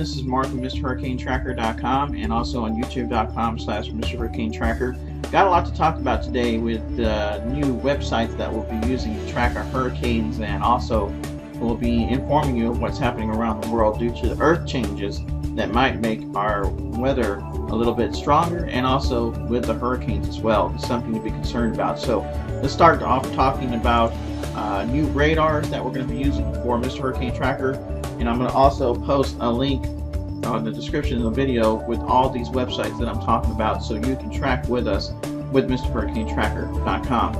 This is Mark with MrHurricaneTracker.com and also on YouTube.com/MrHurricaneTracker. Got a lot to talk about today with new websites that we'll be using to track our hurricanes, and also we'll be informing you of what's happening around the world due to the earth changes that might make our weather a little bit stronger, and also with the hurricanes as well. It's something to be concerned about. So let's start off talking about new radars that we're going to be using for Mr. Hurricane Tracker, and I'm going to also post a link on the description of the video with all these websites that I'm talking about, so you can track with us with MrHurricaneTracker.com.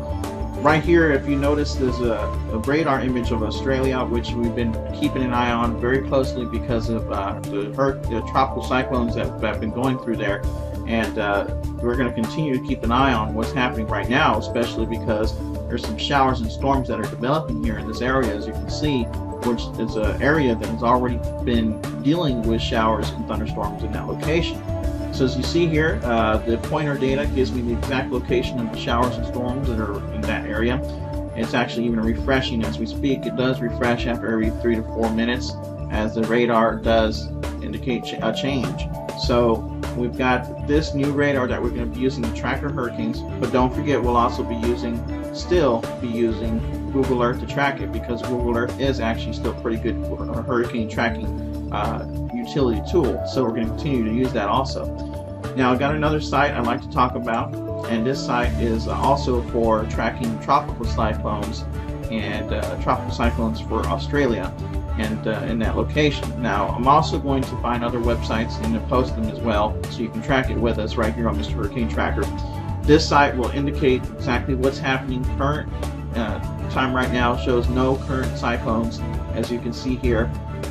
Right here, if you notice, there's a radar image of Australia, which we've been keeping an eye on very closely because of the tropical cyclones that have been going through there. And we're going to continue to keep an eye on what's happening right now, especially because there's some showers and storms that are developing here in this area, as you can see, which is an area that has already been dealing with showers and thunderstorms in that location. So as you see here, the pointer data gives me the exact location of the showers and storms that are in that area. It's actually even refreshing as we speak. It does refresh after every 3 to 4 minutes, as the radar does indicate a change. So we've got this new radar that we're going to be using to track our hurricanes, but don't forget we'll also be still be using Google Earth to track it, because Google Earth is actually still pretty good for a hurricane tracking utility tool. So we're going to continue to use that also. Now I've got another site I'd like to talk about, and this site is also for tracking tropical cyclones and tropical cyclones for Australia and in that location. Now I'm also going to find other websites and post them as well, so you can track it with us right here on Mr. Hurricane Tracker. This site will indicate exactly what's happening. Current time right now shows no current cyclones, as you can see here.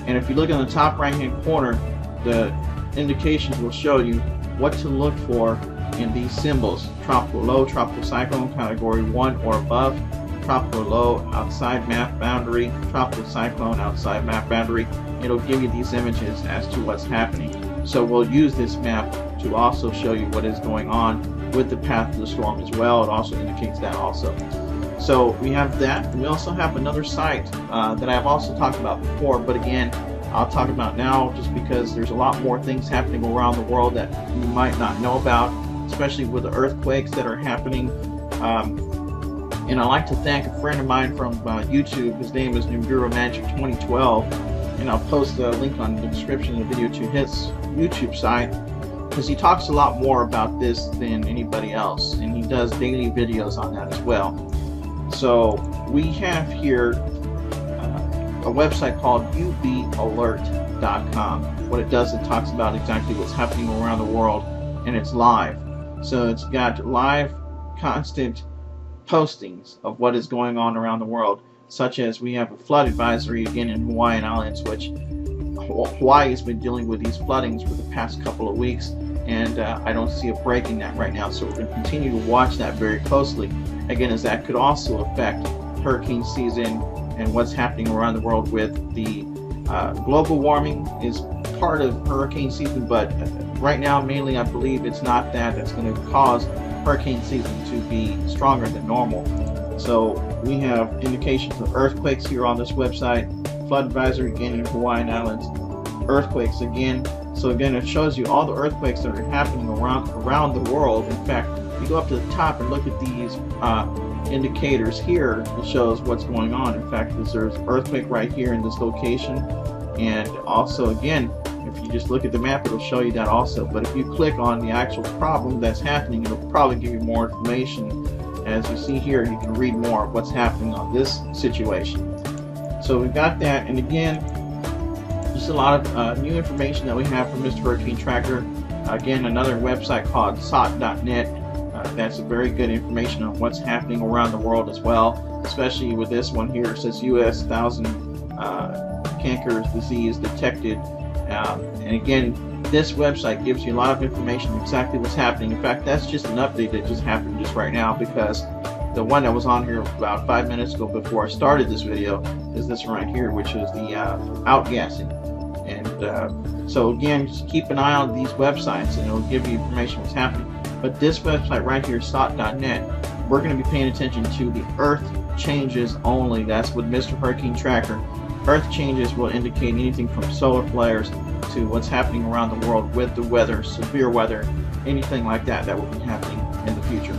And if you look in the top right hand corner, the indications will show you what to look for in these symbols: tropical low, tropical cyclone category 1 or above, tropical low outside map boundary, tropical cyclone outside map boundary. It'll give you these images as to what's happening. So we'll use this map to also show you what is going on with the path of the storm as well. It also indicates that also. So we have that. We also have another site that I've also talked about before, but again, I'll talk about now just because there's a lot more things happening around the world that you might not know about, especially with the earthquakes that are happening. And I'd like to thank a friend of mine from YouTube. His name is NibiruMagic2012, and I'll post a link on the description of the video to his YouTube site, because he talks a lot more about this than anybody else, and he does daily videos on that as well. So we have here a website called ubalert.com. What it does, it talks about exactly what's happening around the world, and it's live. So it's got live, constant postings of what is going on around the world, such as we have a flood advisory again in Hawaiian Islands, which Hawaii has been dealing with these floodings for the past couple of weeks, and I don't see a break in that right now. So we're going to continue to watch that very closely, again, as that could also affect hurricane season and what's happening around the world with the global warming is part of hurricane season, but right now mainly I believe it's not that's going to cause hurricane season to be stronger than normal. So we have indications of earthquakes here on this website, flood advisory again in Hawaiian Islands, earthquakes again. So again, it shows you all the earthquakes that are happening around the world. In fact, if you go up to the top and look at these indicators here, it shows what's going on. In fact, there's an earthquake right here in this location, and also again, if you just look at the map, it'll show you that also. But if you click on the actual problem that's happening, it'll probably give you more information. As you see here, you can read more of what's happening on this situation. So we've got that, and again, just a lot of new information that we have from Mr. Hurricane Tracker. Again, another website called sot.net. That's a very good information on what's happening around the world as well, especially with this one here. It says US 1,000 canker disease detected. And again, this website gives you a lot of information exactly what's happening. In fact, that's just an update that just happened just right now, because the one that was on here about 5 minutes ago before I started this video is this one right here, which is the outgassing. And so again, just keep an eye on these websites and it'll give you information what's happening. But this website right here, sot.net, we're going to be paying attention to the earth changes only. That's with Mr. Hurricane Tracker. Earth changes will indicate anything from solar flares to what's happening around the world with the weather, severe weather, anything like that that will be happening in the future.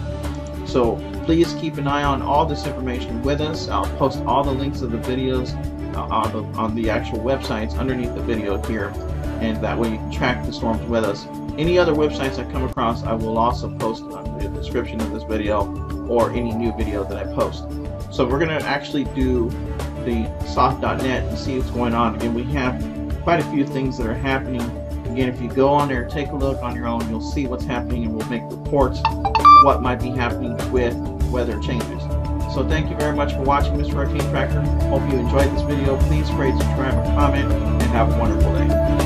So please keep an eye on all this information with us. I'll post all the links of the videos on the actual websites underneath the video here, and that way you can track the storms with us. Any other websites I come across, I will also post on the description of this video or any new video that I post. So we're going to actually do the soft.net and see what's going on. Again, we have quite a few things that are happening. Again, if you go on there, take a look on your own, you'll see what's happening, and we'll make reports what might be happening with weather changes. So thank you very much for watching this Hurricane Tracker. Hope you enjoyed this video. Please rate, subscribe, and comment, and have a wonderful day.